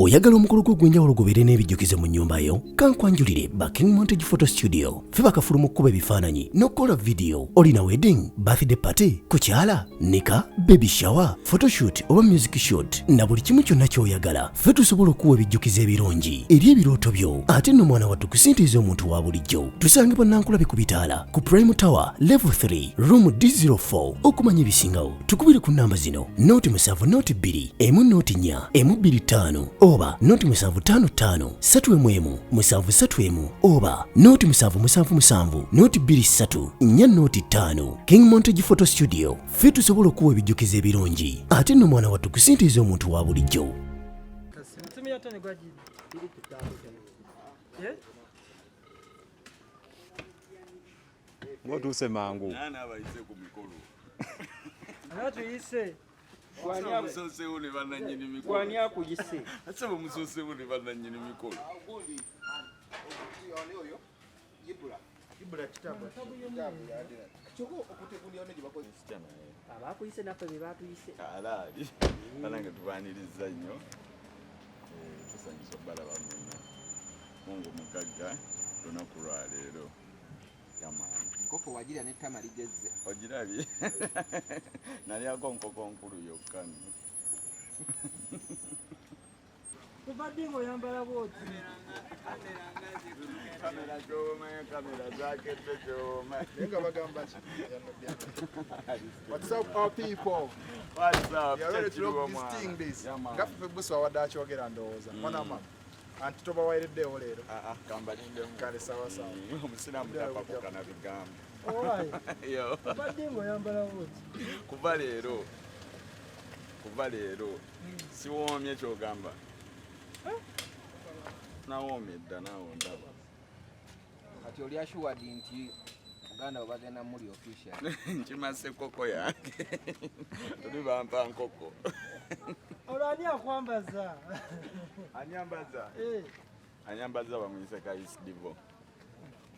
oyagala omukolo gw'ogwenjawulo gubeere n'ebijjukize mu nnyumba yo kankwanjulire ba King Montage Photo Studio ffe bakafulu mu kkuba ebifaananyi n'okukola vidiyo. Olina wedding, birthday party, kukyala, nika, baby shower, photoshoot oba music shoot na buli kimu kyonna ky'oyagala ffe tusobola okuwa ebijjukize ebirungi eri ebirooto byo. Ate nno mwana wattu kusintiiza omuntu wa bulijjo. Tusange Nankulabe ku Bitaala ku Prime Tower Level 3 Room D04. Okumanya ebisingawo tukubire ku namba zino: noti 7 noti 2 emu noti 4 emu 25 oba noti 755 3 7 oba noti 7 noti 23 4 noti 5. King Montage Photo Studio ffe tusobola okuwa ebijjukize ebirungi ate nno mwana wattu kusintiiza omuntu wa bulijjo. Ngotuse mangu. Nana abayise ku mikolo. Anatu yise. Kwani amusose ule bana nyini mikolo. Kwani akuyise. Asa bamusose ule bana nyini mikolo. Ibula kitabu. Choko okutekuli one gibako sichana. Abakuyise nafe bebatuyise. Alali. Bananga tubaniriza nnyo. Tusanyisa bala bamuna. Mungu mukagga lunaku lwa leero. Yamani. Nkoko wagira ne tama ligezze. Ogirabye. Nali ako nkoko nkulu yokka. Kubadde ngoyambala bwoti. Kamera joma, kamera zake joma. Nenga bagamba ki? What's up our people? What's up? You are ready to look this thing this. Ngaffe buso awadacho ogera ndowooza. Mwana mama. Anti toba waireddewo leero. Kambalinde kale sawa sawa. Omusiramu tapakuka na bigambo. Alright. Yo. Kubadde ngoyambala bwoti. Kuva leero. Siwoomye kyogamba. Nawoomye dda nawo ndaba. Kati oli assured nti Uganda bagenda muli official. Nkimase koko yange. Tuli bampa nkoko. Olani akwambaza. Anyambaza. Anyambaza bamuyise Kayisi Divo.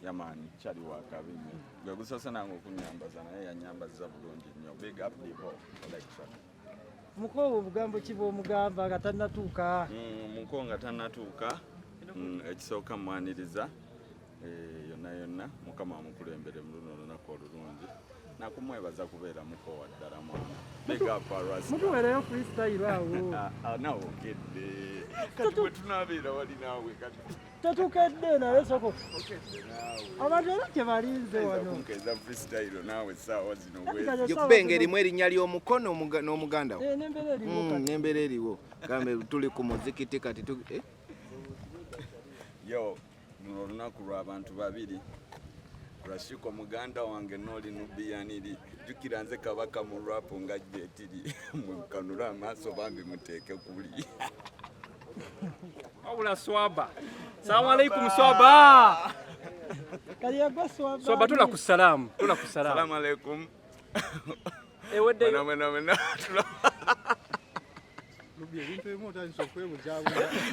Yamani chali wakabinye. Gwe gusose nange okunyambaza naye yanyambaza bulungi nnyo. Big up Divo collection. Muko obugambo kibo omugamba gatanatuuka. Muko nga tanatuuka. Ekisooka mwaniriza. Yonna Mukama amukulembere mu luno olunaku olulungi. Nakumwebaza kubeera mukowa ddala mwana. Big up Arasa. Mutuwereyo freestyle awo. Nawo okedde. Kati bwe tunaabeera wali naawe kati. Tatukedde naye soko. Abantu abake balinze wano. Nkeza freestyle naawe saawa zino bwe. Yokubenge erimu erinnya ly'omukono n'omuganda wo. N'embeera eriwo. N'embeera eriwo. Gambe tuli ku muzikiti kati Yo, luno olunaku lw'abantu babiri. Rashiko muganda wange noli nubiyaniri. Jukira nze kabaka mu rap nga jetiri. Mukanura amaso bambi muteeke kuli. Awula swaba. Assalamu alaikum swaba. Kaliya swaba. Swaba tula kusalamu. Assalamu alaikum. Ewedde. Mena.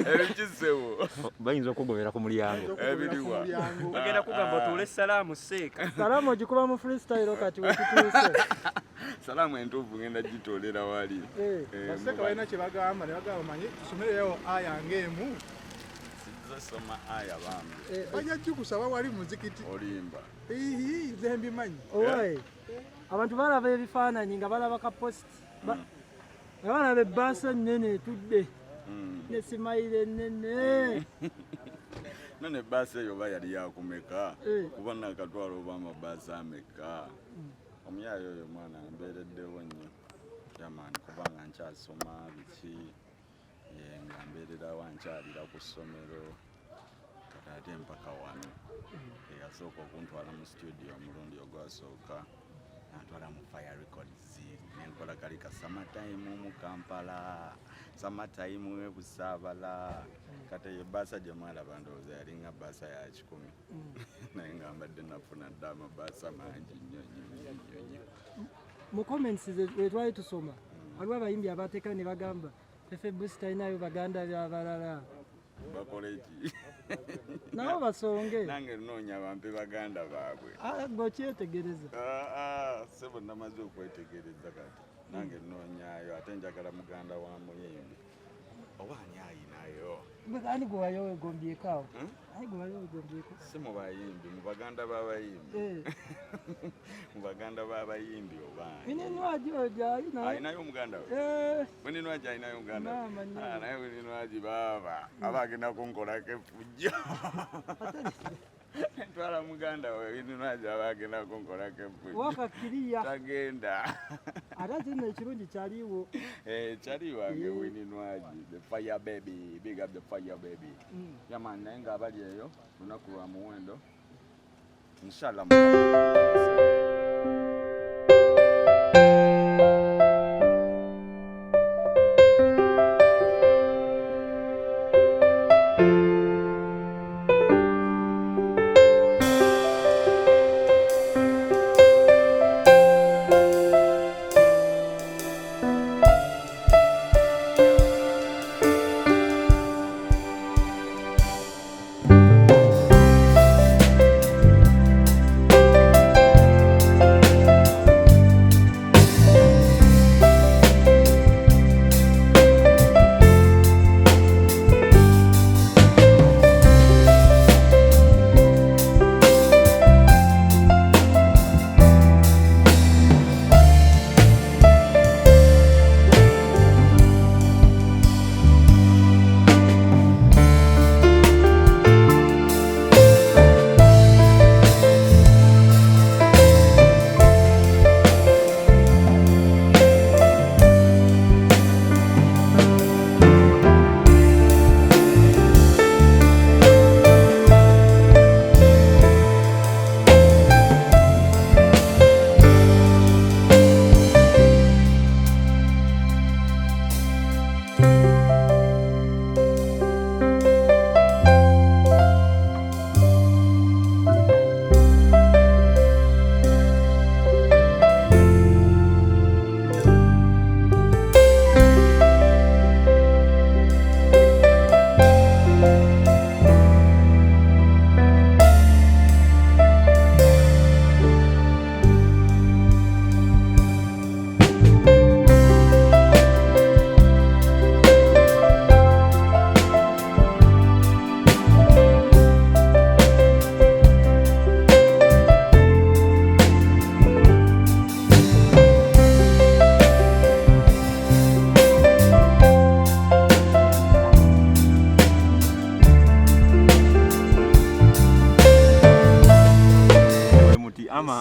Ebikisewo. Bayinza okugobera ku mulyango. Ebiriwa. Bagenda kugamba otule salamu seeka. Salamu ogikuba mu freestyle kati wekituuse. Salamu entuufu ngenda gitolera wali. Baseka balina kye bagamba ne bagamba manyi tusomereyo aya ng'emu. Sizasoma aya bambi. Bajja kusaba wali muzikiti. Olimba. Nze mbimanyi. Owaye. Abantu balaba ebifaananyi nga balaba ka post. Balaba ebbaasa ennene etudde. Ne simayire ennene. None bbaasa eyo oba yali yakumeka. Kuba nakatwala oba amabaasa ameka. Omuyaayo oyo mwana mbeereddewo nnyo. Yamaani kubanga nkyasoma biki. Nga mbeerera wankyalira ku ssomero. Kati ate mpaka wano. Eyasooka okuntwala mu studio omulundi ogwasooka. Nantwala mu Fire Records. Nenkola kali ka Summertime mu Kampala. Summertime e Busaabala. Kati ye bbaasa gye mwalaba ndowooza yalinga bbaasa ya 10. Naye nga mbadde nafuna dda amabaasa mangi nnyo. Mu comments ze twali tusoma waliwo abayimbi abateeka ne bagamba ffe Boost talinayo baganda byabalala. Bakole ki? Nabo basonge. Nange nnoonya bampe baganda baabwe. Ng'okyetegereza. Sebo namaze okwetegereza kati. Nange nnoonyaayo ate njagala muganda wa muyimbi. Oba ani ayinayo? Ani gwe wali wegombyeko awo? Ani gwe wali wegombyeko? Si mu bayimbi, mu baganda b'abayimbi. Mu baganda b'abayimbi obaani. Wininwaji ojo alina? Alinayo omuganda we? Wininwaji alinayo omuganda we? Naye Wininwaji baaba aba agenda kunkolako effujjo. Ntwala muganda we Wininwaji aba agenda kunkolako effujjo. Wakakkiriya. Tagenda. Ate ate nno ekirungi kyaliwo. Kyali wange Wininwaji, the fire baby, big up the fire baby. Yaman naye nga abali eyo lunaku lwa muwendo. Inshallah.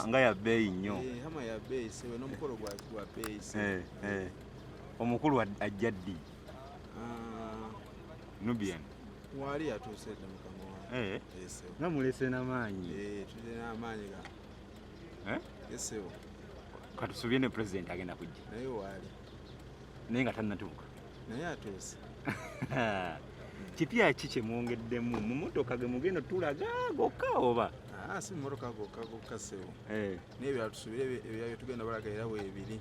Nga ya bei nnyo. Hama ya bei sewe n'omukolo gwa bei sewe. Omukulu ajja ddi? Nubian. Wali yatuuse dda mukama wange. Sewe. Nga mulese n'amaanyi. Tulina amaanyi ga. Sewe. Katusubye ne president agenda kujja. Naye wali. Naye nga tannatuuka. Naye atuuse. Kipya ki kye mwongeddemu mu mmotoka ge mugenda tulaga gokka oba? Si mmotoka gokka sewo. N'ebyo atusubire ebyo tugenda balaga era weebiri.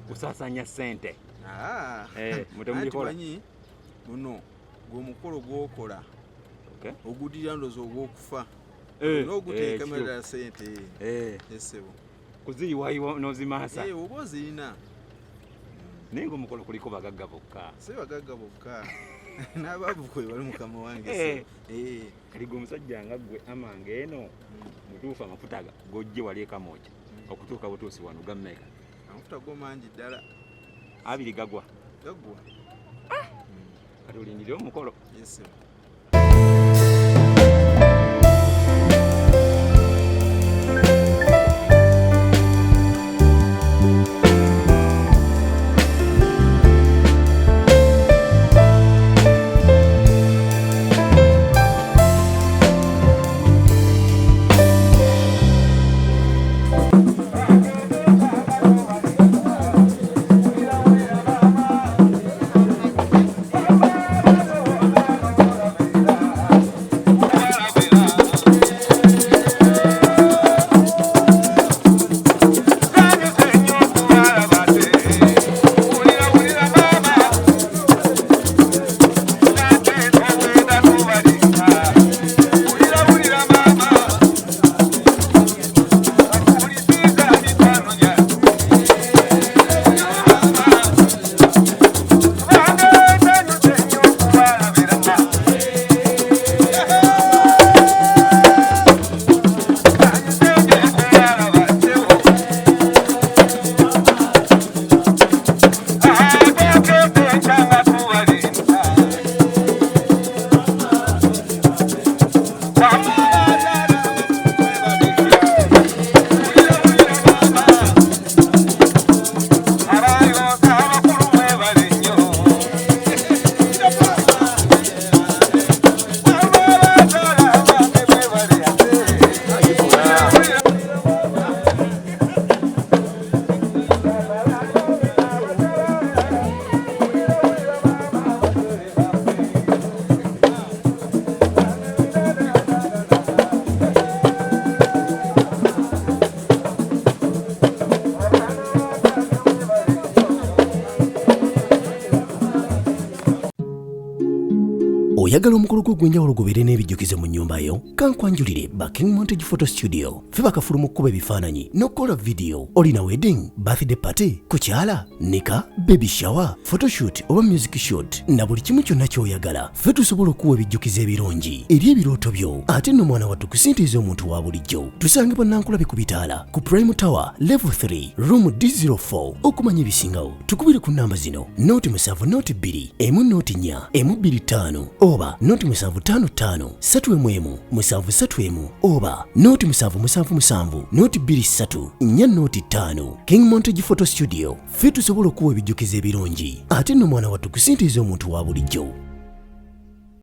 Kusaasanya ssente. Mutemulimanyi buno gw'omukolo gw'okola oguddirira ndowooza ogw'okufa n'oguteekamu ddala ssente esebo kuziyiwayiwa n'ozimaasa oba ozirina naye ng'omukolo kuliko bagagga bokka si bagagga bokka n'abaavu kwe bali mukama wange kaliga omusajja nga ggwe amange eno mutuufu amafuta gojje wali ekamoja okutuuka butuusi wano gammeka amafuta go mangi ddala 2 gagwa kati olindire omukolo oyagala omukolo gw'ogwenjawulo gubeere n'ebijjukize mu nnyumba yo kankwanjulire ba King Montage Photo Studio ffe bakafulumu okukuba ebifaananyi n'okukola vidiyo olina wedding birthday party kukyala nika baby shower photoshoot oba music shoot na buli kimu kyonna ky'oyagala ffe tusobola okuwa ebijjukize ebirungi eri ebirooto byo ate nno mwana wattu kusintiiza omuntu wa bulijjo tusange bannankulabe ku bitaala ku Prime Tower level 3 room D04 okumanya ebisingawo tukubire ku namba zino noti 7 noti 2 emu noti 4 emu 25 oba noti 755 3 731 oba noti 777 noti 23 4 noti 5 King Montage Photo Studio ffe tusobola okuwa ebijjukize ebirungi ate nno mwana wattu kusintiiza omuntu wa bulijjo